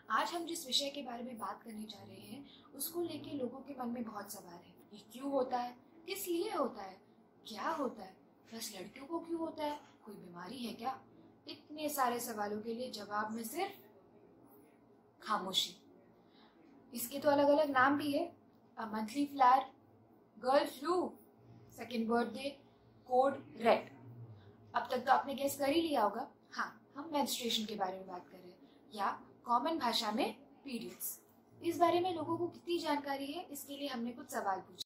आज हम जिस विषय के बारे में बात करने जा रहे हैं उसको लेके लोगों के मन में बहुत सवाल है। ये क्यों होता है, किस लिए होता है, क्या होता है, बस लड़कियों को क्यों होता है, कोई बीमारी है क्या? इतने सारे सवालों के लिए जवाब में सिर्फ खामोशी। इसके तो अलग अलग नाम भी है। Monthly flyer, girl flu, second birthday, code red. अब तक तो आपने गेस कर ही लिया होगा। हाँ, हम मेंस्ट्रुएशन के बारे में बात कर रहे हैं, या कॉमन भाषा में पीरियड्स। इस बारे में लोगों को कितनी जानकारी है, इसके लिए हमने कुछ सवाल पूछे।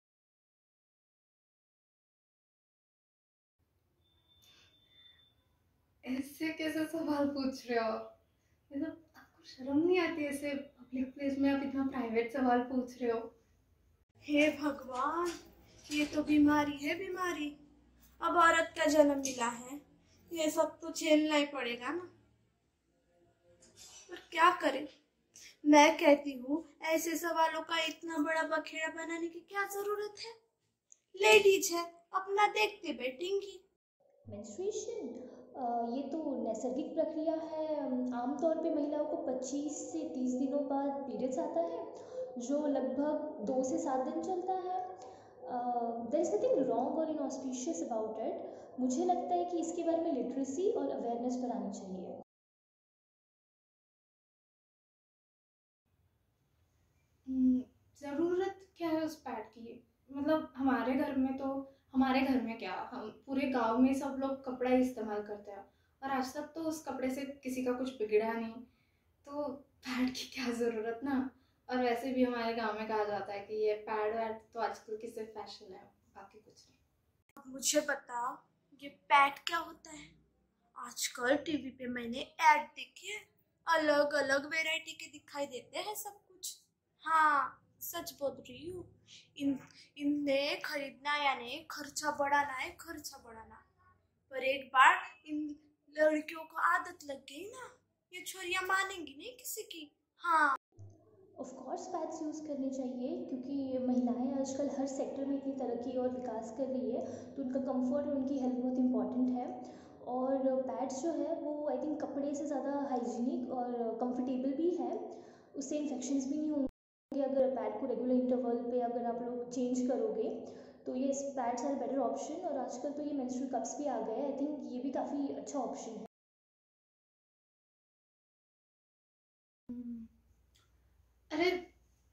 ऐसे कैसे सवाल पूछ रहे हो? मतलब आपको शर्म नहीं आती ऐसे पब्लिक प्लेस में आप इतना प्राइवेट सवाल पूछ रहे हो? हे भगवान, ये तो बीमारी है बीमारी। अब औरत का जन्म मिला है, ये सब तो झेलना ही पड़ेगा ना। पर क्या करें? मैं कहती हूँ ऐसे सवालों का इतना बड़ा बखेड़ा बनाने की क्या जरूरत है। लेडीज है, अपना देखते बैठेंगी। मेंस्ट्रुएशन ये तो नैसर्गिक प्रक्रिया है। आमतौर पे महिलाओं को 25 से 30 दिनों बाद पीरियड्स आता है, जो लगभग 2 से 7 दिन चलता है। देयर इज़ नथिंग रॉन्ग और इनऑस्पिशियस अबाउट इट। मुझे लगता है कि इसके बारे में लिटरेसी और अवेयरनेस बढ़ानी चाहिए। ज़रूरत क्या है उस पैड की? मतलब हमारे घर में क्या, हम पूरे गांव में सब लोग कपड़ा ही इस्तेमाल करते हैं और आज तक तो उस कपड़े से किसी का कुछ बिगड़ा नहीं, तो पैड की क्या ज़रूरत ना। और वैसे भी हमारे गांव में कहा जाता है कि ये पैड वैड तो आजकल की सिर्फ फैशन है, बाकी कुछ नहीं। अब मुझे बताओ, ये पैड क्या होता है? आजकल टीवी पे मैंने ऐड देखे हैं, अलग अलग वैरायटी के दिखाई देते हैं सब कुछ। हाँ, सच बोल रही हूँ। इनने खरीदना यानी खर्चा बढ़ाना है, खर्चा बढ़ाना। पर एक बार इन लड़कियों को आदत लग गई ना, ये छोरियां मानेंगी नहीं किसी की। हाँ, ऑफ कोर्स पैड्स यूज़ करने चाहिए, क्योंकि महिलाएं आजकल हर सेक्टर में इतनी तरक्की और विकास कर रही है, तो उनका कंफर्ट और उनकी हेल्थ बहुत इंपॉर्टेंट है। और पैड्स जो है वो आई थिंक कपड़े से ज़्यादा हाइजीनिक और कंफर्टेबल भी है। उससे इन्फेक्शंस भी नहीं होंगे अगर पैड को रेगुलर इंटरवल पे अगर आप लोग चेंज करोगे। तो ये पैड्स आर बेटर ऑप्शन। और आजकल तो ये मेंस्ट्रुअल कप्स भी आ गए, आई थिंक ये भी काफ़ी अच्छा ऑप्शन है। अरे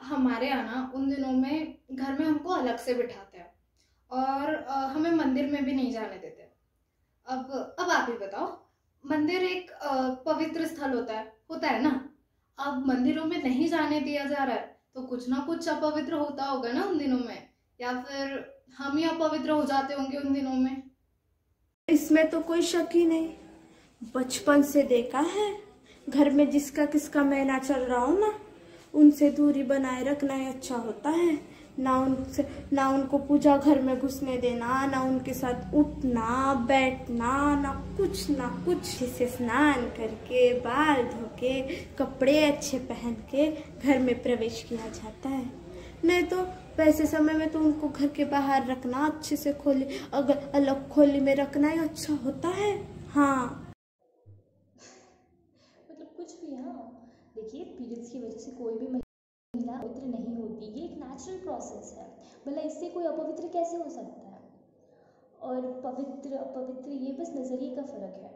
हमारे यहाँ ना उन दिनों में घर में हमको अलग से बिठाते हैं और हमें मंदिर में भी नहीं जाने देते। अब आप ही बताओ, मंदिर एक पवित्र स्थल होता है ना। अब मंदिरों में नहीं जाने दिया जा रहा है तो कुछ ना कुछ अपवित्र होता होगा ना उन दिनों में, या फिर हम ही अपवित्र हो जाते होंगे उन दिनों में। इसमें तो कोई शक ही नहीं। बचपन से देखा है, घर में जिसका किसका महीना चल रहा हो ना, उनसे दूरी बनाए रखना ही अच्छा होता है। ना उनको पूजा घर में घुसने देना, ना उनके साथ उठना बैठना, ना कुछ। जिसे स्नान करके बाल धो के कपड़े अच्छे पहन के घर में प्रवेश किया जाता है। नहीं तो वैसे समय में तो उनको घर के बाहर रखना, अच्छे से खोली, अगर अलग खोली में रखना ही अच्छा होता है। हाँ, मतलब कुछ भी। हाँ, देखिए, पीरियड्स की वजह से कोई भी महिला पवित्र नहीं होती, ये एक नेचुरल प्रोसेस है। भला इससे कोई अपवित्र कैसे हो सकता है? और पवित्र अपवित्र ये बस नज़रिए का फ़र्क है।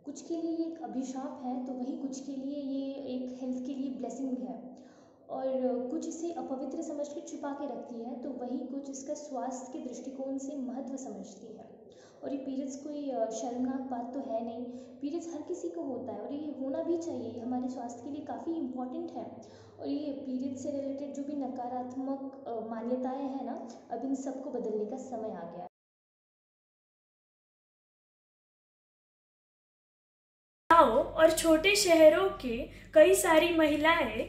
कुछ के लिए ये एक अभिशाप है, तो वहीं कुछ के लिए ये एक हेल्थ के लिए ब्लेसिंग है। और कुछ इसे अपवित्र समझ के छुपा के रखती है, तो वहीं कुछ इसका स्वास्थ्य के दृष्टिकोण से महत्व समझती है। और ये पीरियड्स कोई शर्मनाक बात तो है नहीं। पीरियड्स हर किसी को होता है और ये होना भी चाहिए, ये हमारे स्वास्थ्य के लिए काफ़ी इम्पॉर्टेंट है। और ये पीरियड्स से रिलेटेड जो भी नकारात्मक मान्यताएं हैं ना, अब इन सबको बदलने का समय आ गया है। गाँव और छोटे शहरों के कई सारी महिलाएं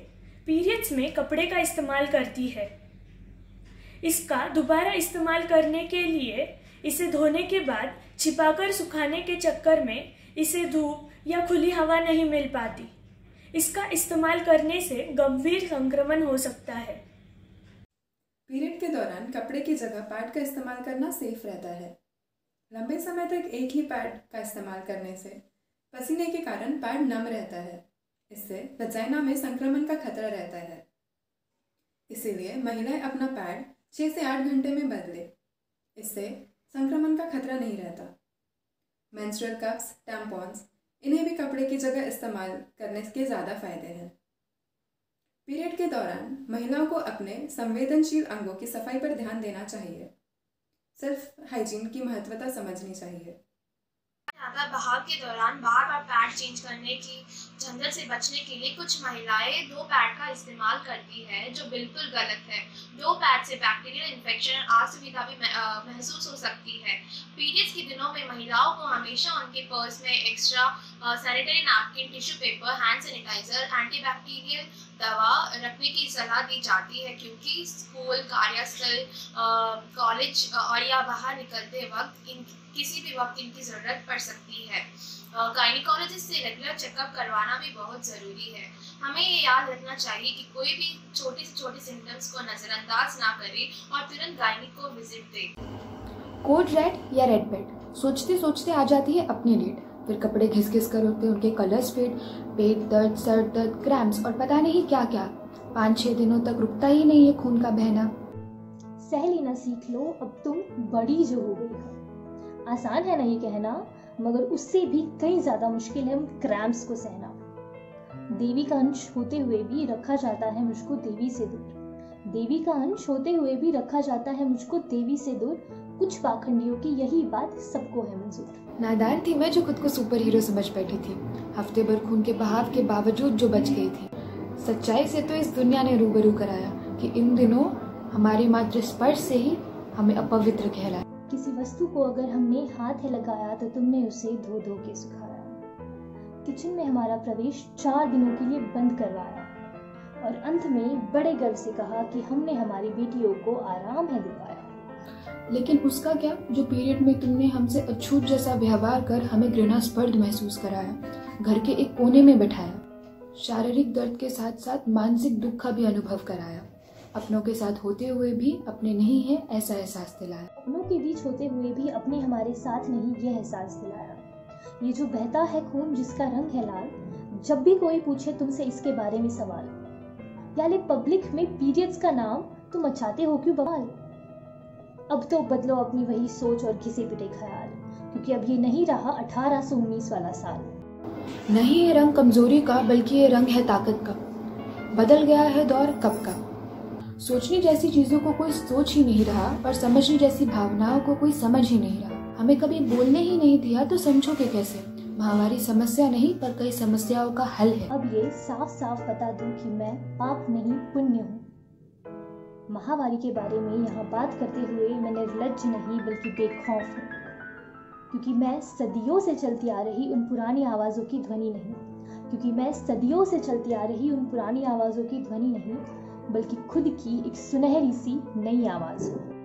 पीरियड्स में कपड़े का इस्तेमाल करती है। इसका दोबारा इस्तेमाल करने के लिए इसे धोने के बाद छिपाकर सुखाने के चक्कर में इसे धूप या खुली हवा नहीं मिल पाती। इसका इस्तेमाल करने से गंभीर संक्रमण हो सकता है। पीरियड के दौरान कपड़े की जगह पैड का इस्तेमाल करना सेफ रहता है। लंबे समय तक एक ही पैड का इस्तेमाल करने से पसीने के कारण पैड नम रहता है। इससे वजाइना में संक्रमण का खतरा रहता है। इसीलिए महिलाएं अपना पैड 6 से 8 घंटे में बदले, इससे संक्रमण का खतरा नहीं रहता। मेंस्ट्रुअल कप्स, टैम्पॉन्स, इन्हें भी कपड़े की जगह इस्तेमाल करने के ज़्यादा फायदे हैं। पीरियड के दौरान महिलाओं को अपने संवेदनशील अंगों की सफाई पर ध्यान देना चाहिए। सेल्फ हाइजीन की महत्वता समझनी चाहिए। ज्यादा बहाव के दौरान बार बार पैड चेंज करने की झंझट से बचने के लिए कुछ महिलाएं 2 पैड का इस्तेमाल करती है, जो बिल्कुल गलत है। 2 पैड से बैक्टीरियल इन्फेक्शन और असुविधा भी महसूस हो सकती है। पीरियड्स के दिनों में महिलाओं को हमेशा उनके पर्स में extra sanitary napkin, tissue paper, hand sanitiser, antibacterial दवा रखने की सलाह दी जाती है, क्योंकि स्कूल, कार्यस्थल, कॉलेज और या बाहर निकलते वक्त किसी भी वक्त इनकी ज़रूरत पड़ सकती है। गायनिकोलॉजिस्ट से रेगुलर चेकअप करवाना भी बहुत ज़रूरी है। हमें ये याद रखना चाहिए कि कोई भी छोटी से छोटी सिम्टम्स को नज़रअंदाज ना करे और तुरंत गायनिक को विजिट दे। कोड रेड या रेड बेड, सोचते सोचते आ जाती है अपनी डेट, फिर कपड़े घिस घिस कर होते हैं, उनके कलर्स फेड, पेट दर्द, सर दर्द, क्रैम्प्स और पता नहीं क्या क्या। 5-6 दिनों तक रुकता ही नहीं है खून का बहना। सह लेना सीख लो, अब तुम बड़ी जो हो गई हो। आसान है नहीं कहना, मगर उससे भी कई ज्यादा मुश्किल है क्रैम्प्स को सहना। देवी का अंश होते हुए भी रखा जाता है मुझको देवी से दूर। देवी का अंश होते हुए भी रखा जाता है मुझको देवी से दूर। कुछ पाखंडियों की यही बात सबको है मंजूर। नादान थी मैं जो खुद को सुपर हीरो समझ बैठी थी, हफ्ते भर खून के बहाव के बावजूद जो बच गई थी। सच्चाई से तो इस दुनिया ने रूबरू कराया कि इन दिनों हमारे मात्र स्पर्श से ही हमें अपवित्र कहलाया। किसी वस्तु को अगर हमने हाथ लगाया तो तुमने उसे धो धो के सुखाया। किचन में हमारा प्रवेश 4 दिनों के लिए बंद करवाया और अंत में बड़े गर्व से कहा कि हमने हमारी बेटियों को आराम है दिलवाया। लेकिन उसका क्या जो पीरियड में तुमने हमसे अछूत जैसा व्यवहार कर हमें घृणास्पद महसूस कराया, घर के एक कोने में बैठाया, शारीरिक दर्द के साथ साथ मानसिक दुख का भी अनुभव कराया, अपनों के साथ होते हुए भी अपने नहीं है ऐसा एहसास दिलाया। अपनों के बीच होते हुए भी अपने हमारे साथ नहीं यह एहसास दिलाया। ये जो बहता है खून जिसका रंग है लाल, जब भी कोई पूछे तुमसे इसके बारे में सवाल, यानी पब्लिक में पीरियड्स का नाम तुम मचाते हो क्यों बवाल। अब तो बदलो अपनी वही सोच और घिसे पिटे ख्याल, क्योंकि अब ये नहीं रहा 1819 वाला साल। नहीं ये रंग कमजोरी का, बल्कि ये रंग है ताकत का। बदल गया है दौर कब का। सोचने जैसी चीजों को कोई सोच ही नहीं रहा और समझने जैसी भावनाओं को कोई समझ ही नहीं रहा। हमें कभी बोलने ही नहीं दिया तो समझोगे कैसे। महामारी समस्या नहीं पर कई समस्याओं का हल है। अब ये साफ साफ बता दूं कि मैं पाप नहीं पुण्य हूँ। महामारी के बारे में यहाँ बात करते हुए मैं निर्लज्ज नहीं बल्कि बेखौफ हूँ, क्योंकि मैं सदियों से चलती आ रही उन पुरानी आवाज़ों की ध्वनि नहीं, क्योंकि मैं सदियों से चलती आ रही उन पुरानी आवाज़ों की ध्वनि नहीं, बल्कि खुद की एक सुनहरी सी नई आवाज़ हूँ।